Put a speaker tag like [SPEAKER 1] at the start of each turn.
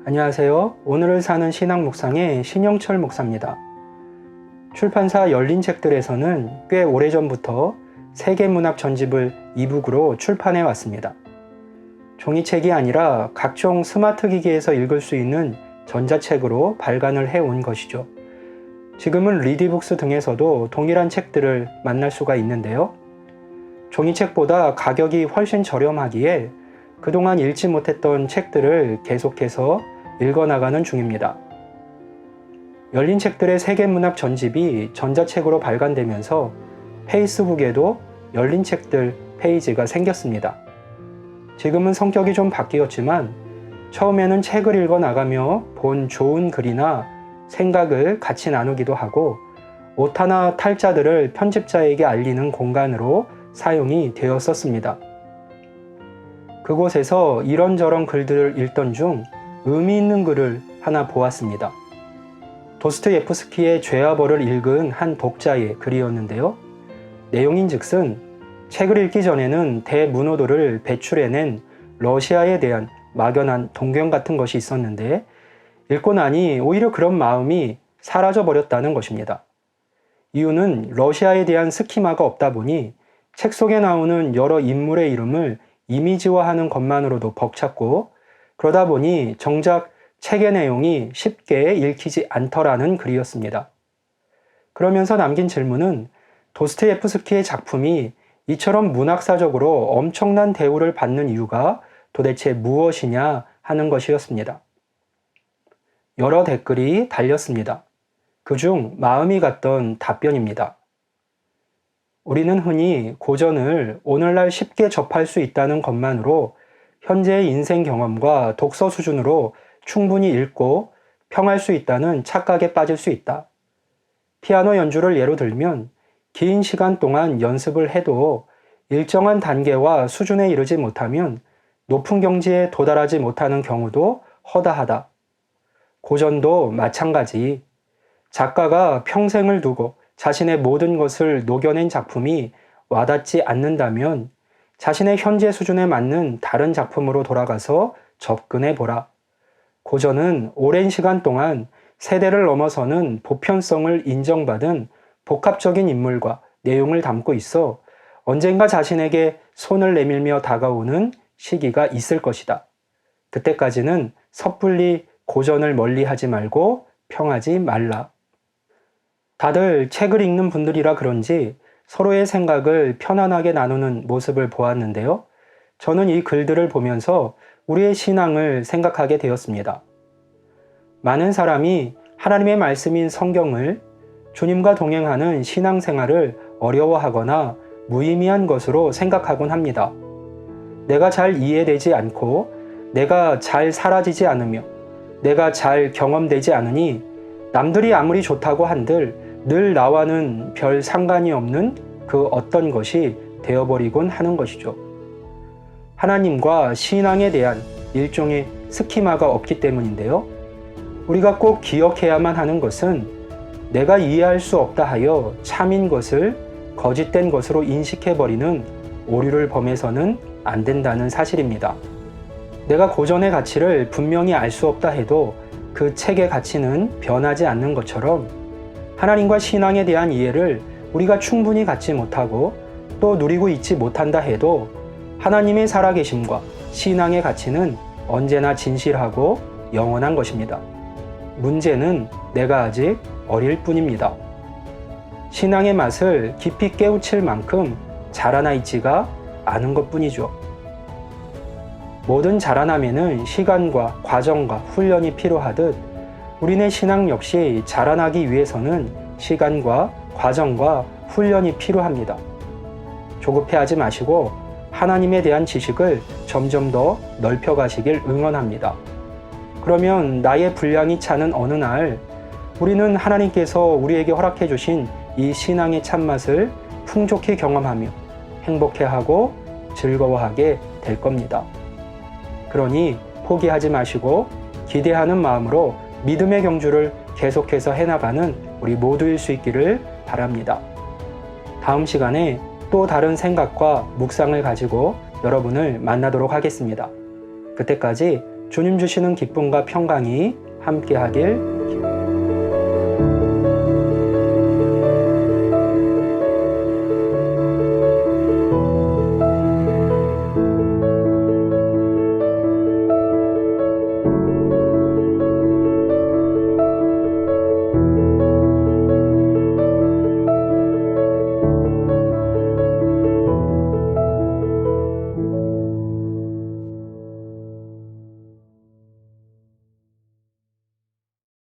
[SPEAKER 1] 안녕하세요. 오늘을 사는 신학 묵상의 신영철 목사입니다. 출판사 열린 책들에서는 꽤 오래전부터 세계문학 전집을 이북으로 출판해 왔습니다. 종이책이 아니라 각종 스마트 기기에서 읽을 수 있는 전자책으로 발간을 해온 것이죠. 지금은 리디북스 등에서도 동일한 책들을 만날 수가 있는데요. 종이책보다 가격이 훨씬 저렴하기에 그동안 읽지 못했던 책들을 계속해서 읽어나가는 중입니다. 열린 책들의 세계문학 전집이 전자책으로 발간되면서 페이스북에도 열린 책들 페이지가 생겼습니다. 지금은 성격이 좀 바뀌었지만 처음에는 책을 읽어나가며 본 좋은 글이나 생각을 같이 나누기도 하고 오타나 탈자들을 편집자에게 알리는 공간으로 사용이 되었었습니다. 그곳에서 이런저런 글들을 읽던 중 의미 있는 글을 하나 보았습니다. 도스토옙스키의 죄와 벌을 읽은 한 독자의 글이었는데요. 내용인즉슨 책을 읽기 전에는 대문호도를 배출해낸 러시아에 대한 막연한 동경 같은 것이 있었는데 읽고 나니 오히려 그런 마음이 사라져 버렸다는 것입니다. 이유는 러시아에 대한 스키마가 없다 보니 책 속에 나오는 여러 인물의 이름을 이미지화하는 것만으로도 벅찼고 그러다 보니 정작 책의 내용이 쉽게 읽히지 않더라는 글이었습니다. 그러면서 남긴 질문은 도스토옙스키의 작품이 이처럼 문학사적으로 엄청난 대우를 받는 이유가 도대체 무엇이냐 하는 것이었습니다. 여러 댓글이 달렸습니다. 그중 마음이 갔던 답변입니다. 우리는 흔히 고전을 오늘날 쉽게 접할 수 있다는 것만으로 현재의 인생 경험과 독서 수준으로 충분히 읽고 평할 수 있다는 착각에 빠질 수 있다. 피아노 연주를 예로 들면 긴 시간 동안 연습을 해도 일정한 단계와 수준에 이르지 못하면 높은 경지에 도달하지 못하는 경우도 허다하다. 고전도 마찬가지. 작가가 평생을 두고 자신의 모든 것을 녹여낸 작품이 와닿지 않는다면 자신의 현재 수준에 맞는 다른 작품으로 돌아가서 접근해 보라. 고전은 오랜 시간 동안 세대를 넘어서는 보편성을 인정받은 복합적인 인물과 내용을 담고 있어 언젠가 자신에게 손을 내밀며 다가오는 시기가 있을 것이다. 그때까지는 섣불리 고전을 멀리하지 말고 평하지 말라. 다들 책을 읽는 분들이라 그런지 서로의 생각을 편안하게 나누는 모습을 보았는데요. 저는 이 글들을 보면서 우리의 신앙을 생각하게 되었습니다. 많은 사람이 하나님의 말씀인 성경을 주님과 동행하는 신앙생활을 어려워하거나 무의미한 것으로 생각하곤 합니다. 내가 잘 이해되지 않고 내가 잘 사라지지 않으며 내가 잘 경험되지 않으니 남들이 아무리 좋다고 한들 늘 나와는 별 상관이 없는 그 어떤 것이 되어버리곤 하는 것이죠. 하나님과 신앙에 대한 일종의 스키마가 없기 때문인데요. 우리가 꼭 기억해야만 하는 것은 내가 이해할 수 없다 하여 참인 것을 거짓된 것으로 인식해버리는 오류를 범해서는 안 된다는 사실입니다. 내가 고전의 가치를 분명히 알 수 없다 해도 그 책의 가치는 변하지 않는 것처럼 하나님과 신앙에 대한 이해를 우리가 충분히 갖지 못하고 또 누리고 있지 못한다 해도 하나님의 살아계심과 신앙의 가치는 언제나 진실하고 영원한 것입니다. 문제는 내가 아직 어릴 뿐입니다. 신앙의 맛을 깊이 깨우칠 만큼 자라나 있지가 않은 것뿐이죠. 모든 자라남에는 시간과 과정과 훈련이 필요하듯 우리네 신앙 역시 자라나기 위해서는 시간과 과정과 훈련이 필요합니다. 조급해하지 마시고 하나님에 대한 지식을 점점 더 넓혀가시길 응원합니다. 그러면 나의 분량이 차는 어느 날 우리는 하나님께서 우리에게 허락해 주신 이 신앙의 참맛을 풍족히 경험하며 행복해하고 즐거워하게 될 겁니다. 그러니 포기하지 마시고 기대하는 마음으로 믿음의 경주를 계속해서 해나가는 우리 모두일 수 있기를 바랍니다. 다음 시간에 또 다른 생각과 묵상을 가지고 여러분을 만나도록 하겠습니다. 그때까지 주님 주시는 기쁨과 평강이 함께하길